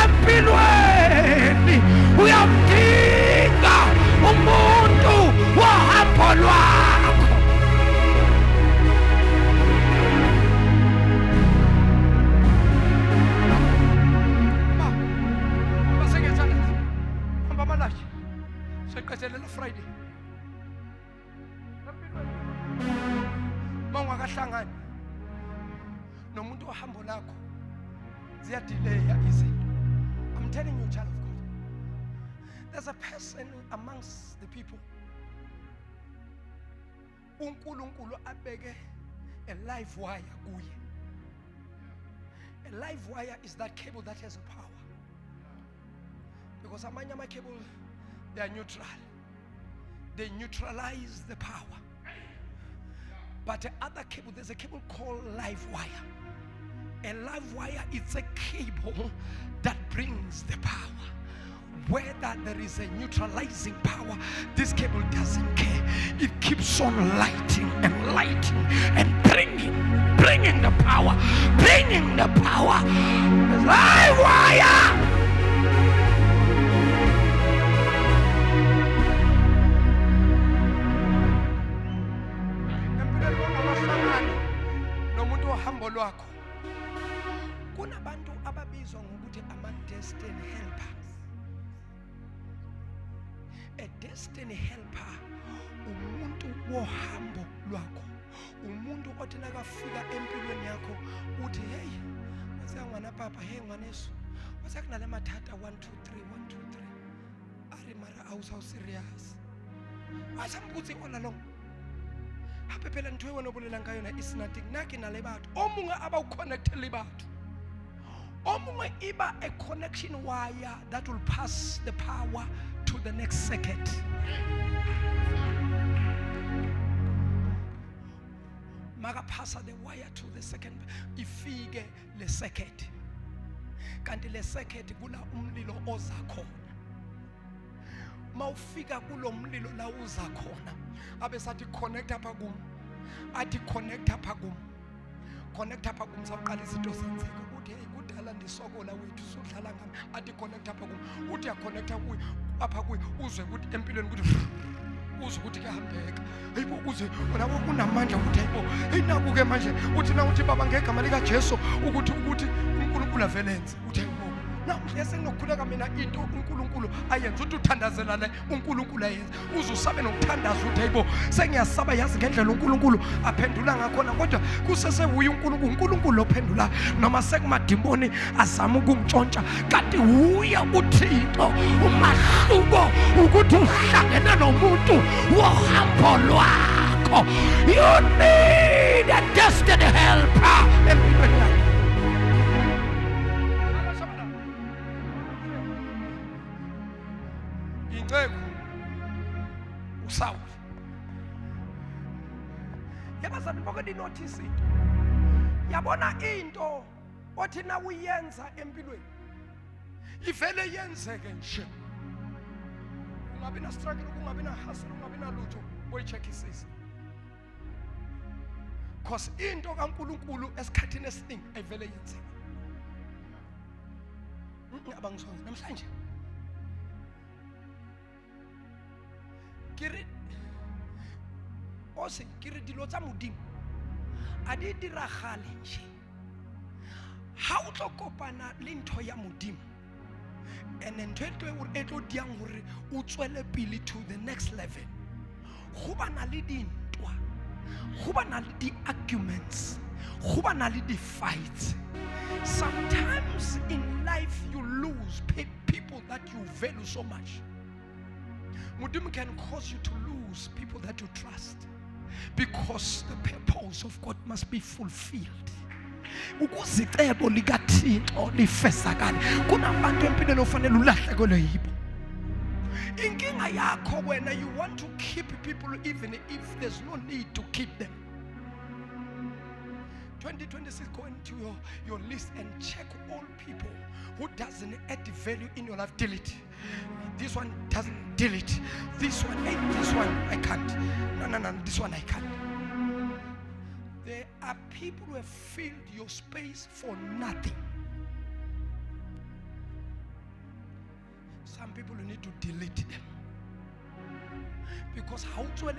empilweni uyamdinga umuntu wahambo lwakho. Basengethana hamba malashi seqethelela Friday mawungakahlangani nomuntu wahambo lakho ziyadileya izinto. I'm telling you, child of God, there's a person amongst the people uNkulunkulu abeke a live wire kuye. A live wire is that cable that has a power, because amanye ama-cable they are neutral, they neutralize the power. But the other cable, there's a cable called live wire. A live wire, it's a cable that brings the power. Whether there is a neutralizing power, this cable doesn't care. It keeps on lighting and lighting and bringing the power, bringing the power. Live wire. Nomuntu ohambo lwakho. Kunabantu ababizwa ngokuthi ama-destiny helpers. A destiny helper umuntu wohambo lwakho, umuntu othi nakafika empilweni yakho uthi hey wasengwana papa, hey ngwaneso wasekunale mathatha 1 2 3 1 2 3 ari mara awusaw serious wasambuthi ona lo hape phela ntwe wena obolela ngayo na is nothing naki nale batho omunga aba uconnect le batho omunga iba a connection wire that will pass the power to the next second. Maka passa the wire to the second. Ifike le second. Kanti le second kula umlilo oza khona. Mawufika kulo mlilo la uza khona. Abe sathi connect apha kum. Athi connect apha kum. Connect apha kum sawuqala izinto zenzeka. Uthi hey kudala ndisokola wethu sodlala ngami. Athi connect apha kum. Uthi ya connect apha kuyi uzwe ukuthi empilweni ukuthi uzwe ukuthi kuyahambeka. Hayibo uze wena unamandla ukuthi hayibo hey naku ke manje uthi na uthi baba ngegama lika Jesu ukuthi uNkulunkulu avelenze uthi hayibo namhla senginokhuleka mina into uNkulunkulu ayenza uthi uthandazela le uNkulunkulu ayenza uzusabe nokuthandaza uthi hayibo sengiyasaba yazi ngendlela uNkulunkulu aphendula ngakhona kodwa kusesebuya uNkulunkulu ophendula noma sekumadimoni azama ukungitshontsha kanti uya uThixo umahluko ukuthi uhlangene nomuntu wohambo lwakho. You need a destiny helper empilweni yakho. Inceku uSaul yabazali bonke di notice into yabona into othi na uyenza empilweni ivele yenzeke nje ungabi na struggle ungabi na hustle ungabi na lutho boyicheck isisi cause into kaNkulunkulu esikhathini esiningi ayivele yenzeke abangisonga namhlanje kiri ose kiri dilo tsa modimo a di diragale nje ha o tlokopana le ntho ya modimo and ntho e tlo diang hore o tswele pele to the next level go bana le dintwa go bana le di arguments go bana le di fights. Sometimes in life you lose people that you value so much. Mudim can cause you to lose people that you trust because the purpose of God must be fulfilled. Ukuzicebo likaThixo lifezakale kunabantu empilweni ofanele ulahlekele yibo. Inkinga yakho wena you want to keep people even if there's no need to keep them. 2026, go into your list and check all people who doesn't add value in your life. Delete. This one doesn't delete. This one, hey, this one I can't. No, this one I can't. There are people who have filled your space for nothing. Some people you need to delete them. Because how to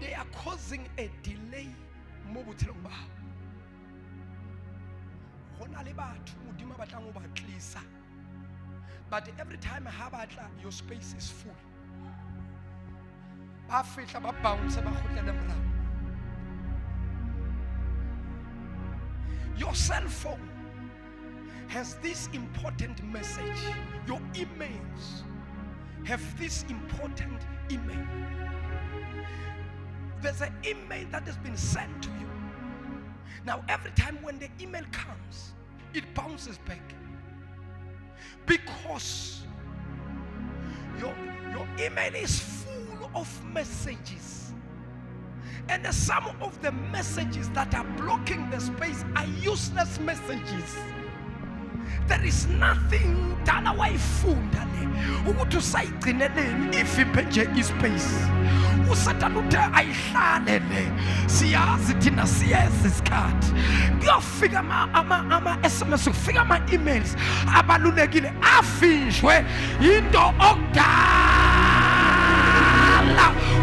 they are causing a delay. But every time your space is full. Your cell phone has this important message. Your emails have this important email. There's an email that has been sent to you. Now every time when the email comes, it bounces back. Because your email is full of messages. And some of the messages that are blocking the space are useless messages. There is nothing dala wayifunda le ukuthi usayigcineleni ifiphe nje ispace. Usathana uthe ayihlale le siyazi thina siyeza isikhathi kuyofika ama SMS kufika ama emails abalulekile afinjwe into okudala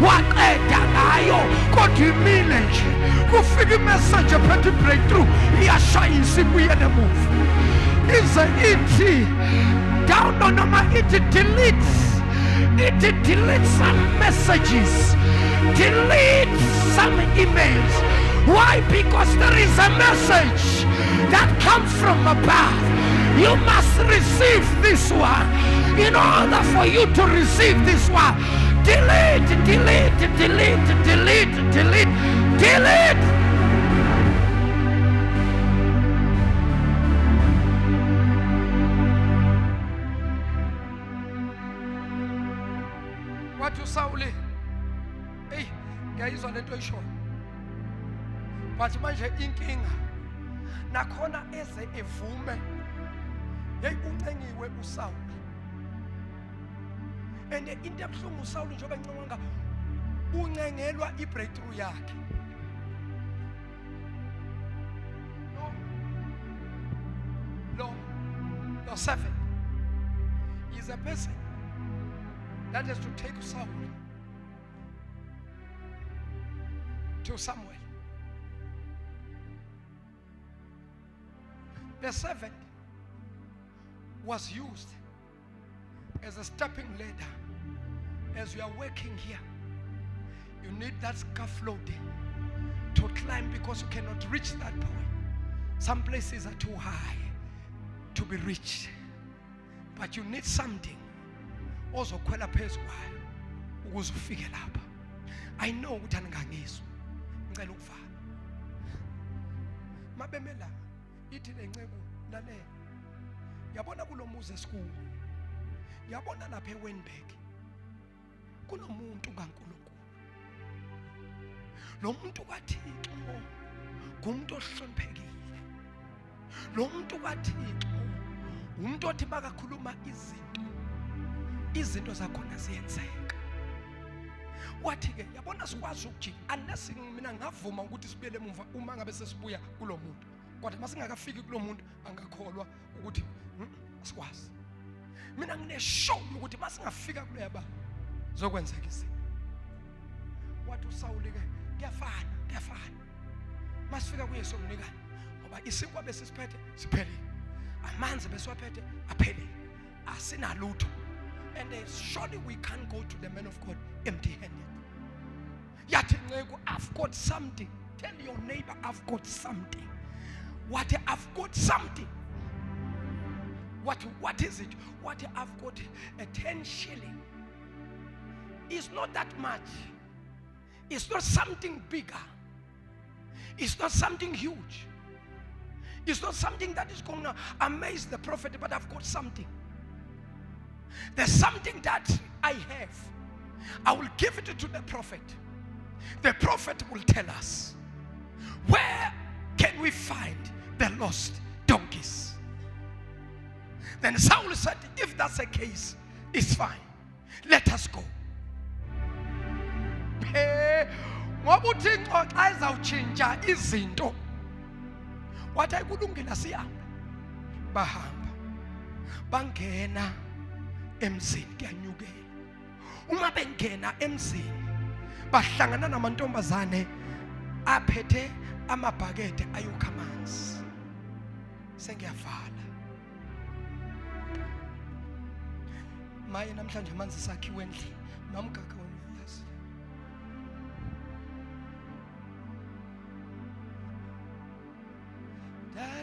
waqeda ngayo kodwa imile nje kufika imessage ephethe breakthrough iyashayisa ibuyele emuva. Ize ithi down noma ithi delete some messages, delete some emails. Why? Because there is a message that comes from above. You must receive this one. In order for you to receive this one, delete. What you Sauli? Hey, ngiyayizwa lento ayishoyo. But manje inkinga nakhona eze evume. Hey, uncengiwe uSauli. And into ebuhlungu uSauli njengoba nginconganga uncengelwa ibreakthrough yakhe. No 7 is a person that is to take Saul to Samuel. The servant was used as a stepping ladder. As you are working here, you need that scaffolding to climb because you cannot reach that point. Some places are too high to be reached, but you need something also kwela phezu kwayo ukuze ufike lapha. I know ukuthi aningangizwa ngicela ukuvala mabemela ithi lenceku lalela yabona kulomuzi esikuwo yabona lapha eWenberg kunomuntu kaNkulunkulu lo muntu kaThixo kumuntu ohloniphekile lo muntu kaThixo umuntu othi bakakhuluma izinto zakhona ziyenzeka. Wathi ke yabona sikwazi ukujika unless mina ngavuma ukuthi sibele emuva uma ngabe sesibuya kulo muntu kodwa masingakafiki kulo muntu angakholwa ukuthi sikwazi. Mina ngine show ukuthi masingafika kulo yaba zokwenzeka izinto. Wathi uSawuli ke kuyafana masifika kuyeso mnikani ngoba isinkwa besisiphethe siphelile amanzi besiwaphethe aphelile asinalutho. And surely we can't go to the man of God empty-handed. Yathi nceku, I've got something. Tell your neighbor, I've got something. What? I've got something. What is it? What? I've got a 10 shilling. It's not that much. It's not something bigger. It's not something huge. It's not something that is going to amaze the prophet, but I've got something. There's something that I have. I will give it to the prophet. The prophet will tell us, where can we find the lost donkeys? Then Saul said, if that's the case, it's fine. Let us go. What I kulungela siyahamba bahamba bangena emzini kuyanyukela. Uma bengena emzini bahlangana namantombazane aphethe amabhakede ayokha amanzi. Sengiyavala maye namhlanje amanzi sakhiwe endlini nomgaga wemiyasi.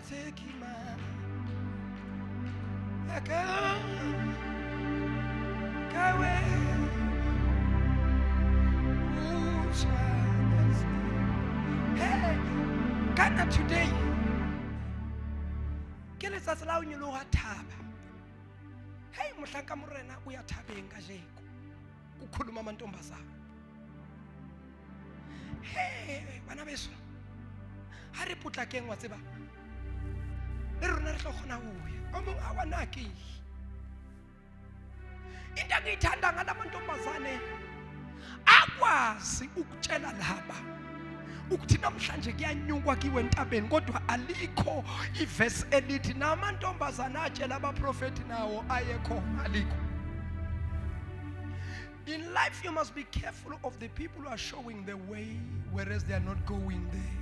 Take him hey, kana today ke letsatsi la unyolo ga thaba. Hey, mohlanka morena o ya thabeng ka jeko kukhuluma amantombazana. He bana beso ha re potlakeng wa tseba le rona re tlo khona ho ya o mong a wana ke into engiyithanda ngalamantombazane akwazi ukutshela laba ukuthi namhlanje kuyanyukwa kiwe entabeni kodwa alikho iverse elithi namantombazane atshela abaprofeti nawo ayekho alikho. In life you must be careful of the people who are showing the way whereas they are not going there.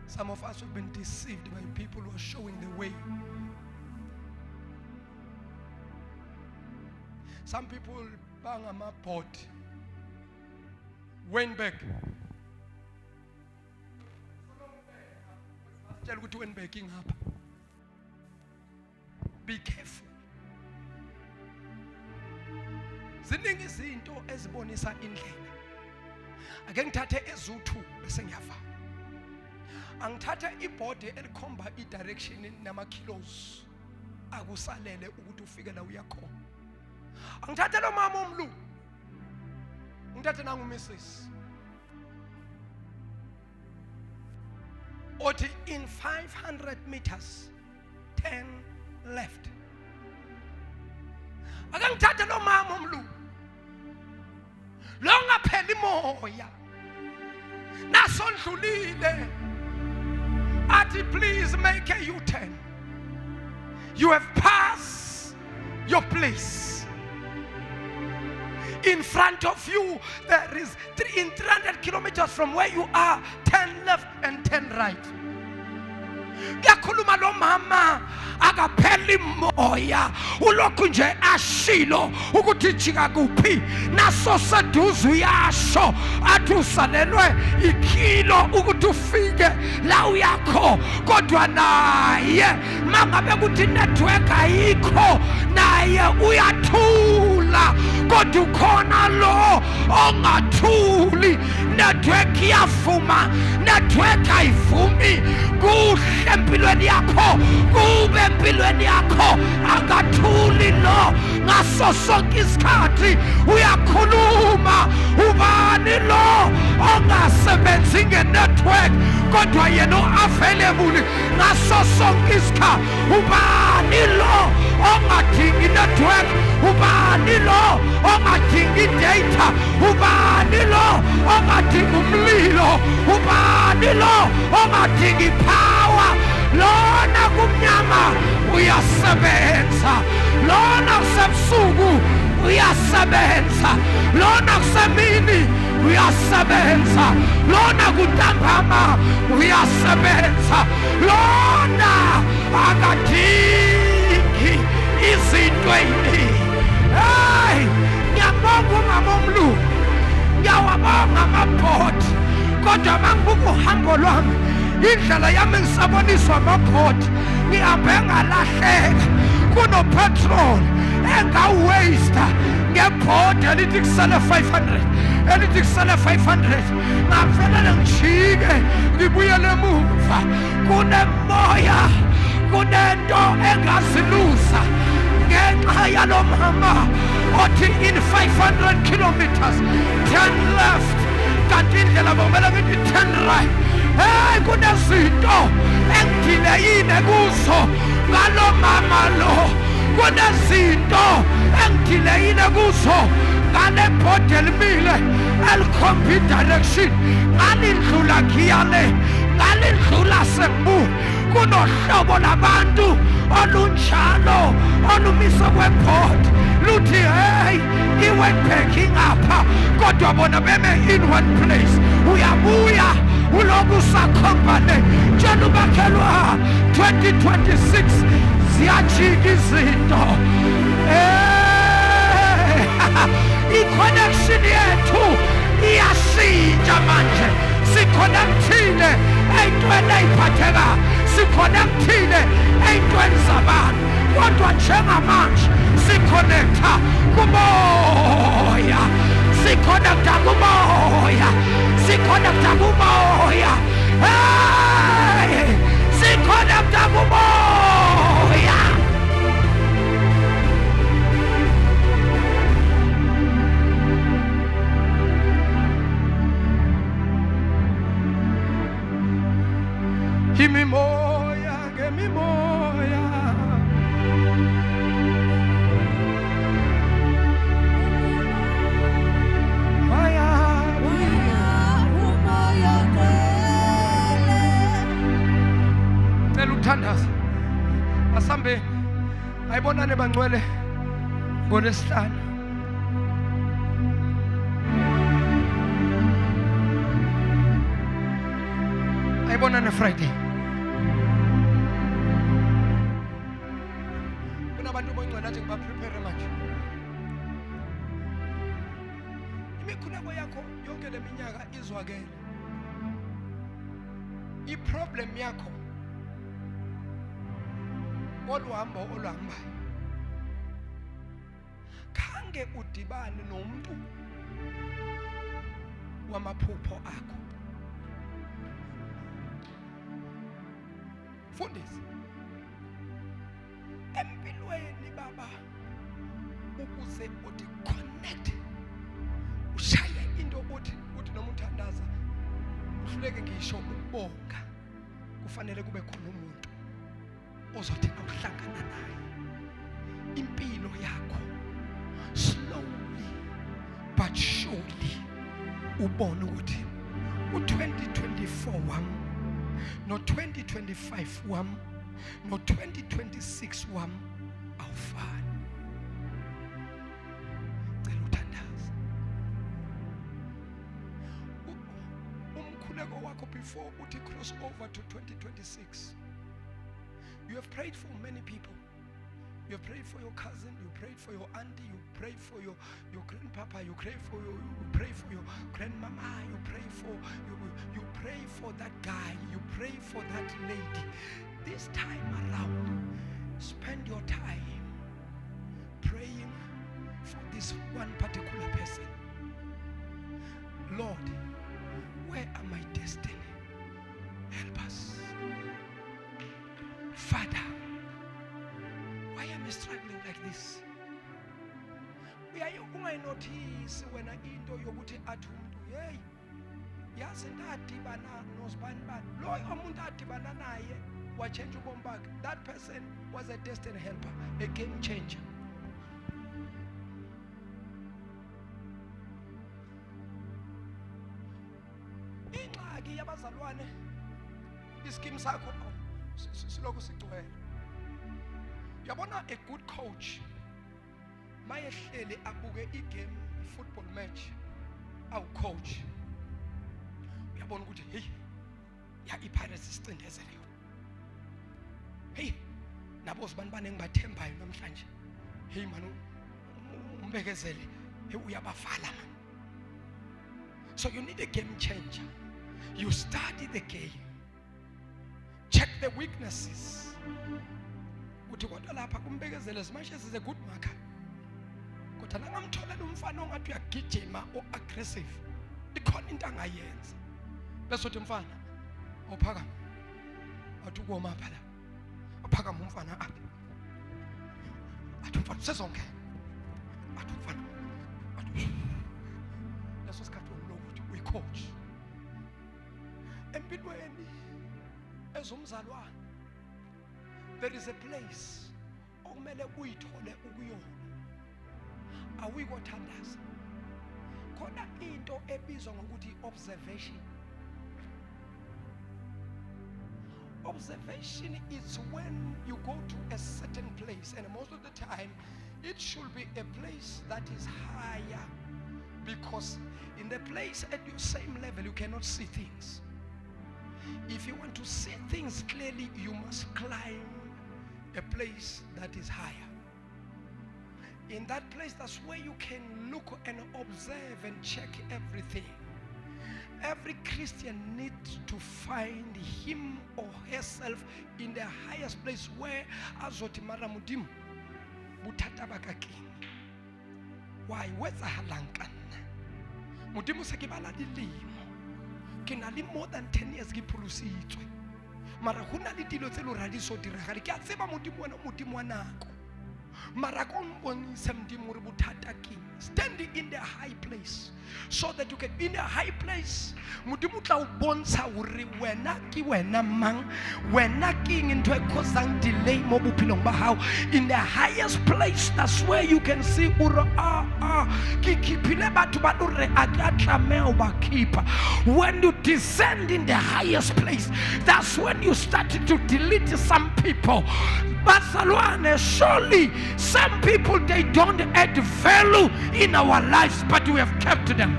Some of us have been deceived by people who are showing the way. Some people bang amabhod Weinberg. Tell ukuthi Weinberg ingapha. Be careful. Ziningi izinto ezibonisa indlela. Ake ngithathe ezuthu bese ngiyavala. Angithatha ibhodi elikhomba idirection nama kilos akusalele ukuthi ufike la uyakhona. Angithathe lo mama omlu. Ngithathe nangu Mrs. Othi in 500 meters 10 left. Ake ngithathe lo mama omlu. Lo ngapheli moya. Nasondlulile. Ati please make a U-turn. You have passed your place. In front of you, there is in 300 kilometers from where you are, 10 left and 10 right. Yakhuluma lo mama akapheli moya ulokhu nje ashilo ukuthi jika kuphi naso seduze uyasho athi usalelwe ikilo ukuthi ufike la uyakho kodwa naye mangabe kuthi network ayikho naye uyathula kodwa ukhona lo ongathuli network iyavuma network ayivumi kuhle empilweni yakho kube empilweni yakho akathuli lo ngaso sonke isikhathi uyakhuluma ubani lo ongasebenzi ngenetwork kodwa yena available ngaso sonke isikhathi ubani lo ongadingi network ubani lo ongadingi data ubani lo ongadingi umlilo ubani lo ongadingi power lona kumnyama uyasebenza lona kusebusuku uyasebenza lona kusemini uyasebenza lona kuntambama uyasebenza lona akadingi izinto eziningi. Hey, ngiyabonga umama omlu ngiyawabonga amabhodi kodwa mangibuka uhambo lwami indlela yami ngisaboniswa amabhodi ngihambe ngalahleka kunopetrol engawaste ngebhodi elithi kusele 500 elithi kusele 500 ngavele ngijike ngibuyele emuva kunemoya kunento engazilusa ngenxa yalo mama othi in 500 kilometers 10 left kanti indlela bomela ngithi 10 right. Hey, kunezinto engidileyile kuzo ngalo mama lo kunezinto engidileyile kuzo ngale bhodi elimile elikhomba direction ngalindlula khiyale ngalindlula sembu kunohlobo labantu olunjalo olumise kwebhodi luthi hey iWeinberg ingapha kodwa bona beme in one place uyabuya uloku sakhombane tshela ubakhelwa 2026 ziyajika izinto i-connection yethu iyashintsha manje sikhonekthile ey'ntweni ey'phatheka sikhonekthile ey'ntweni zabantu kodwa njengamanje sikhonektha kumoya sikhonektha kumoya sikhonektha kumoya hey sikhonektha kumoya. asihambeni. Ayibonane bangcwele ngoLesihlanu. Ayibonane Friday. Kunabantu bongcwele athi ngibaprepare manje. Imikhuleko yakho yonke leminyaka izwakele. I-problem yakho oluhambo oluhambayo, khange udibane nomuntu wamaphupho akho. Fundisi empilweni baba, ukuze uthi connect, ushaye into uthi noma uthandaza uhluleke ngisho ukubonga, kufanele kube khona umuntu ozothi awuhlangana naye impilo yakho slowly but surely ubone ukuthi u2024 wami no 2025 wami no 2026 wami awufani. Cela uthandaza umkhuleko wakho before uthi cross over to 2026. You have prayed for many people. You have prayed for your cousin, you prayed for your auntie, you prayed for your grandpapa, you pray for your grandmama, you pray for that guy, you pray for that lady. This time around, spend your time praying for this one particular person. Lord, where are my destiny? Help us. Father, why am I struggling like this? Ungayinothisi wena into yokuthi athi umuntu hey yazi ndadibana nosbanibani loyo umuntu adibana naye wachange ubomi bakhe. That person was a destiny helper, a game changer. Ingxaki yabazalwane ischeme sakho siloko sigcwele. Yabona a good coach mayehleli abuke igame football match awu coach uyabona ukuthi hey ya iPirates isicindezele yona. Hey nabo sibanibane ngibathembayo namhlanje. Hey man umbekezele hey uyabavala man. So you need a game changer. You study the game. Check the weaknesses. Uthi kodwa lapha kumbekezele Smashes is a good marker. Kodwa la ngamtholela umfana ongathi uyagijima o aggressive. Ikhona into angayenza. Bese uthi mfana awuphakama. Athi ukoma phala. Aphakama umfana athi. Athi mfana sezonke. Athi mfana. Athi. Leso sikhathi lokuthi uyicoach. Empilweni ezomzalwane there is a place okumele uyithole ukuyona. Awuyikothandaza khona into ebizwa ngokuthi observation. Observation is when you go to a certain place, and most of the time it should be a place that is higher, because in the place at your same level you cannot see things. If you want to see things clearly, you must climb a place that is higher. In that place, that's where you can look and observe and check everything. Every Christian needs to find him or herself in the highest place where azothi mara mudimu butata bakaking. Why? Whether halankana mudimu sekibala dilimo kinali more than 10 years gipulusitswe mara huna le dilo tse lo radiso diragale ke a tseba modimo wena modimo wa nako mara go mbonisa modimo re bothata keng. Standing in the high place so that you can be in a high place. Modimo tla o bontsha hore wena ke wena mang, wena king into a causing delay mo bophelong ba hao. In the highest place, that's where you can see ura When you descend in the highest place, that's when you start to delete some people. Bazalwane, surely some people, they don't add value in our lives, but we have kept them.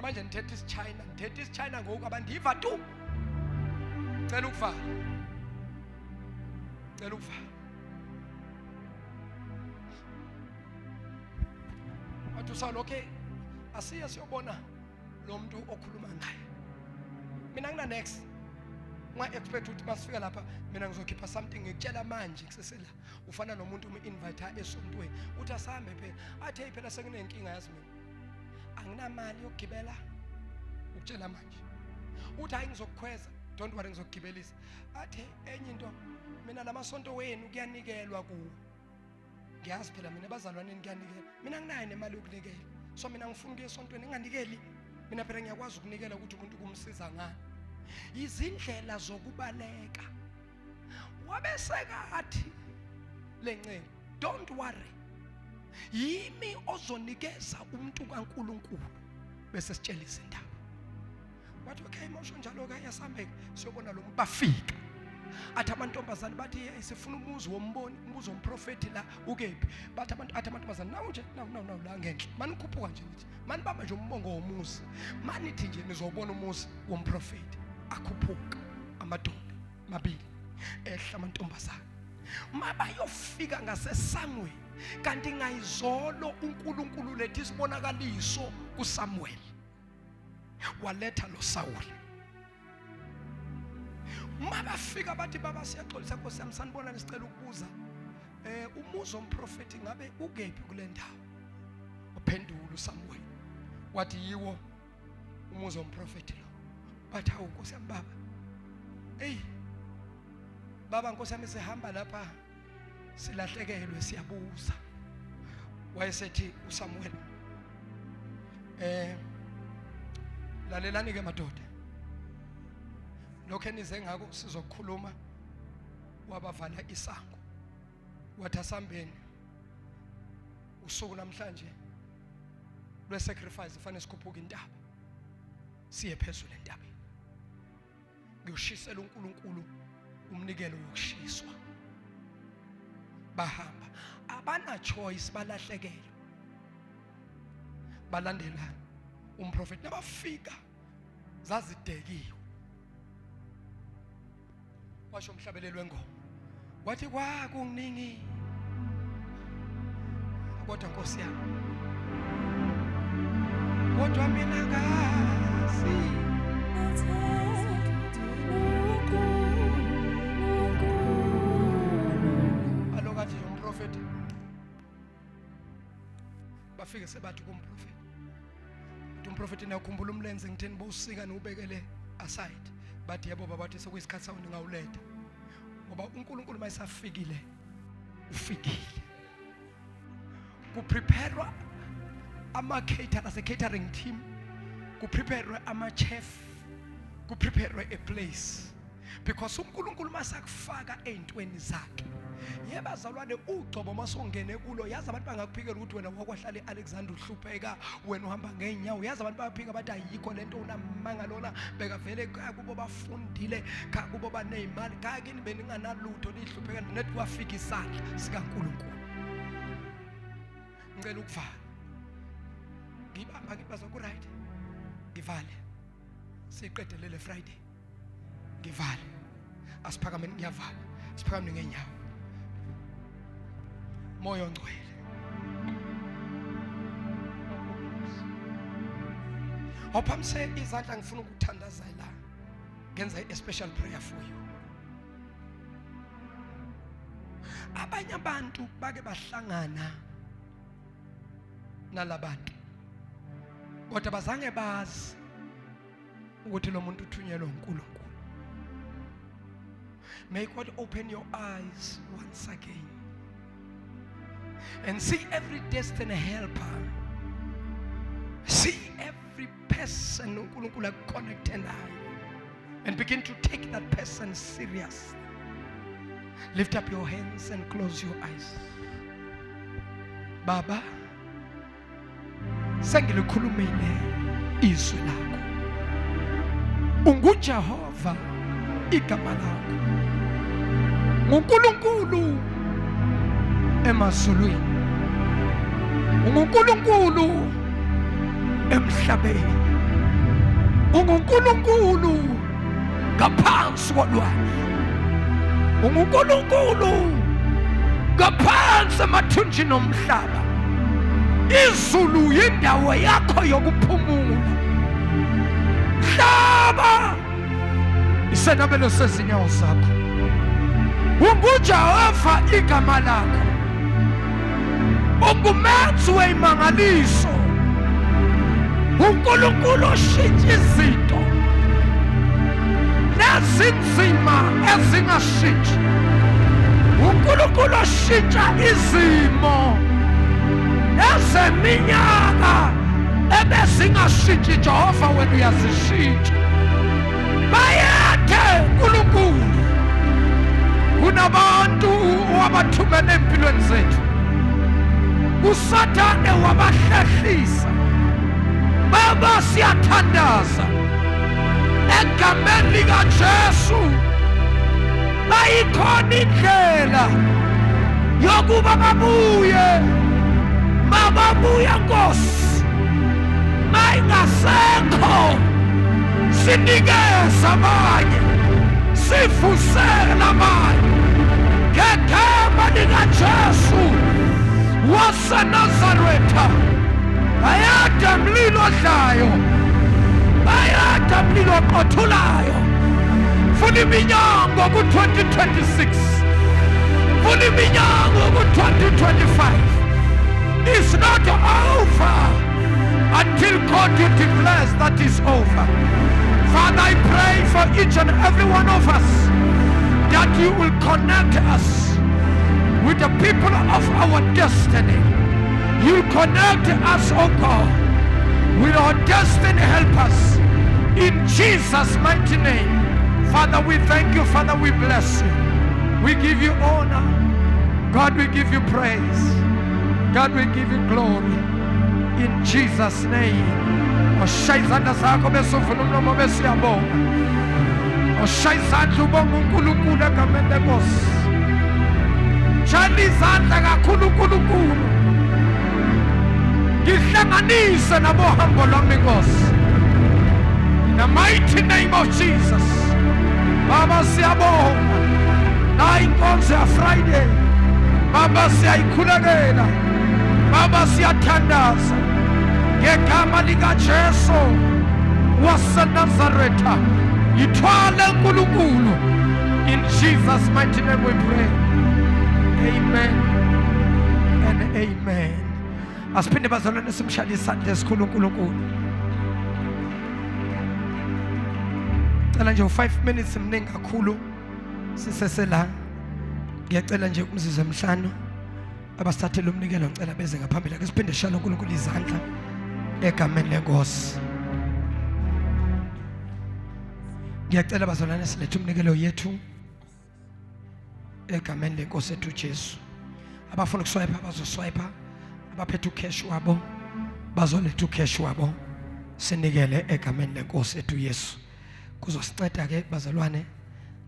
Manje ndithetha isiChina ngoku abandiva tu. Cela ukuvala. Wathi usalokhe asiya siyobona lo muntu okhuluma naye. Mina ngina next. Nga expect ukuthi masifika lapha mina ngizokhipha something ngikutshela manje kusesela. Ufana nomuntu umu-invite esontweni. Uthi asahambe phela. Athi hey phela sekunenkinga yazi mina. Anginamali yokugibela ukutshela manje. Uthi hayi ngizokukhweza, don't worry ngizokugibelisa. Athi enye into mina namasonto wenu kuyanikelwa kuwo. Ngiyazi phela mina bazalwaneni kuyanikela. Mina nginayo nemali yokunikela. So mina ngifuna ukuya esontweni nginganikeli. Mina phela ngiyakwazi ukunikela ukuthi umuntu kumsiza ngani. Izindlela zokubaleka. Wabeseka athi lencengo, don't worry. Yimi ozonikeza umuntu kaNkulunkulu bese sitshela izindaba. Wathi okay mosho njalo ke yasambeka siyobona lo bafika. Athi amantombazane bathi sifuna umuzi womboni, umuzi womprofeti la ukephi. Bathi amantombazane nawu nje nawu la ngenhle. Manikhuphuka nje nithi. Manibamba nje umbongo womuzi. Manithi nje nizobona umuzi womprofeti. Akhuphuka amadoda mabili. Ehla amantombazane. Mabayofika ngasesangweni. Kanti ngayizolo uNkulunkulu lethi isibonakaliso kuSamuel. Waletha lo Saul. Mabafika bathi baba siyaxolisa Nkosi yami sanibona nisicela ukubuza. Umuzi womprofeti ngabe ukephi kule ndawo? Uphendula uSamuel. Wathi yiwo umuzi womprofeti lo. Bathi hawu Nkosi yami baba. Hey. Baba Nkosi yami sihamba lapha silahlekelwe siyabuza. Wayesethi uSamuel lalelani ke madoda. Lokho enize ngako sizokukhuluma. Wabavala isango. Wathi asambeni. Usuku namhlanje lwe-sacrifice kufanele sikhuphuke intaba. Siye phezulu entabeni. Ngiyoshisela uNkulunkulu umnikelo wokushiswa. Bahamba. Abana choice balahlekelwe. Balandela umprofeti nabafika zazidekiwe. Washo umhlabelelo wengoma. Wathi kwakunginingi. Kodwa Nkosi yami. Kodwa mina ngazi alokathi umprofeti. Bafike sebathi kumprofeti. Umprofeti nakukhumbula umlenze ngitheni bowusika nobekele aside. Bathi yebo baba bathi sekuyisikhathi sawo ngawuletha. Ngoba uNkulunkulu mayisafikile ufikile. Kupreparewa ama-caterers, catering team, kupreparewa ama-chef, kupreparewa a place. Because uNkulunkulu masakufaka ey'ntweni zakhe. Yebo bazalwane ugcobo masongene kulo yazi abantu bangakuphikela ukuthi wena wakwahlala eAlexander uhlupheka wena uhamba ngeenyawo yazi abantu baphika bathi ayikho lento unamanga lona beka vele kubo bafundile kubo banezimali kakini beninganalutho lihlupheka net kwafika isandla sikaNkulunkulu. Ngicela ukuvala. Ngibamba ngibaza ku right. Ngivale. Siqedelele Friday. Ngivale. Asiphakameni ngiyavala. Siphakameni ngeenyawo. Moya ongcwele. Awuphamise izandla ngifuna ukuthandazela. Ngenza a special prayer for you. Abanye abantu bake bahlangana nalabantu. Kodwa bazange bazi ukuthi lo muntu uthunyelwe uNkulunkulu. May God open your eyes once again and see every destiny helper. See every person uNkulunkulu connected nayo. and begin to take that person serious. Lift up your hands and close your eyes. Baba, sengilikhulumile izwi lakho. UnguJehova igama lakho. UNkulunkulu emazulwini. UNkulunkulu emhlabeni. UNkulunkulu ngaphansi kolwandle. UNkulunkulu ngaphansi emathunjini omhlaba. Izulu yindawo yakho yokuphumula. Hlaba isenabelo sezinyawo zakho. UnguJehova igama lakho. Ungumenzi wemangaliso. UNkulunkulu oshintsha izinto nezinzima ezingashintshi. UNkulunkulu oshintsha izimo ezeminyaka ebezingashintshi. Jehova wena uyazishintsha. Bayethe uNkulunkulu kunabantu wabathumela empilweni zethu. uSathane wabahlehlisa. Baba siyathandaza egameni likaJesu. Bayikhona indlela yokuba babuye. Mababuye Nkosi. Mayingasekho sinikeza abanye. Sifusele abanye. Ngegama likaJesu waseNazaretha. Bayada mlilo odlayo. Bayada mlilo oqothulayo. Funa iminyango ku-2026. Funa iminyango ku-2025. It's not over until God declares that it's over. Father, I pray for each and every one of us that you will connect us with the people of our destiny. You connect us, oh God, with our destiny helpers. In Jesus' mighty name. Father, we thank you. Father, we bless you. We give you honor. God, we give you praise. God, we give you glory. In Jesus' name. Oshayizandla zakho besuvula umlomo besiyabonga. Oshayizandla ubonga uNkulunkulu egameni leNkosi. Shayela izandla kakhulu uNkulunkulu. Ngihlanganise nabohambo lwami Nkosi. In the mighty name of Jesus. Baba siyabonga. Na inkonzo ya Friday. Baba siyayikhulekela. Baba siyathandaza. Ngegama likaJesu waseNazaretha. Ithwale uNkulunkulu. In Jesus' mighty name we pray. Amen and amen. Asiphinde bazalwane simshayele isandla esikhulu uNkulunkulu. Cela nje 5 minutes mningi kakhulu sisesela. Ngiyacela nje umzuzu emhlanu abasithathele umnikelo ngicela beze ngaphambili. Ake siphinde sishayele uNkulunkulu izandla egameni leNkosi. Ngiyacela bazalwane silethe umnikelo yethu egameni leNkosi ethu Jesu. Abafuna ukuswipe bazoswipe. Abaphethe ucash wabo bazoletha ucash wabo sinikele egameni leNkosi ethu Yesu. Kuzosinceda ke bazalwane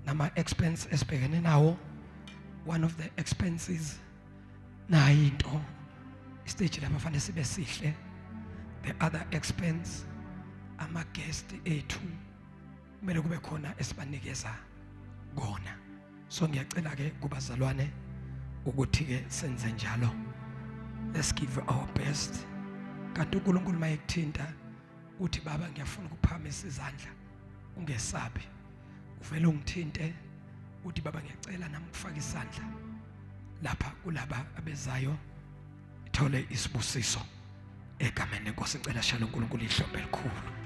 nama expense esibhekene nawo. One of the expenses na into stage lapha fanele sibe sihle. The other expense ama guest ethu kumele kube khona esibanikeza kona. So ngiyacela ke kubazalwane ukuthi ke senze njalo. Let's give our best. Kanti uNkulunkulu mayekuthinta uthi baba ngiyafuna ukuphamisa izandla. Ungesabi. Uvele ungithinte uthi baba ngiyacela nami ukufaka isandla lapha kulaba abezayo ithole isibusiso egameni leNkosi. Ngicela shalom uNkulunkulu ihlombe elikhulu.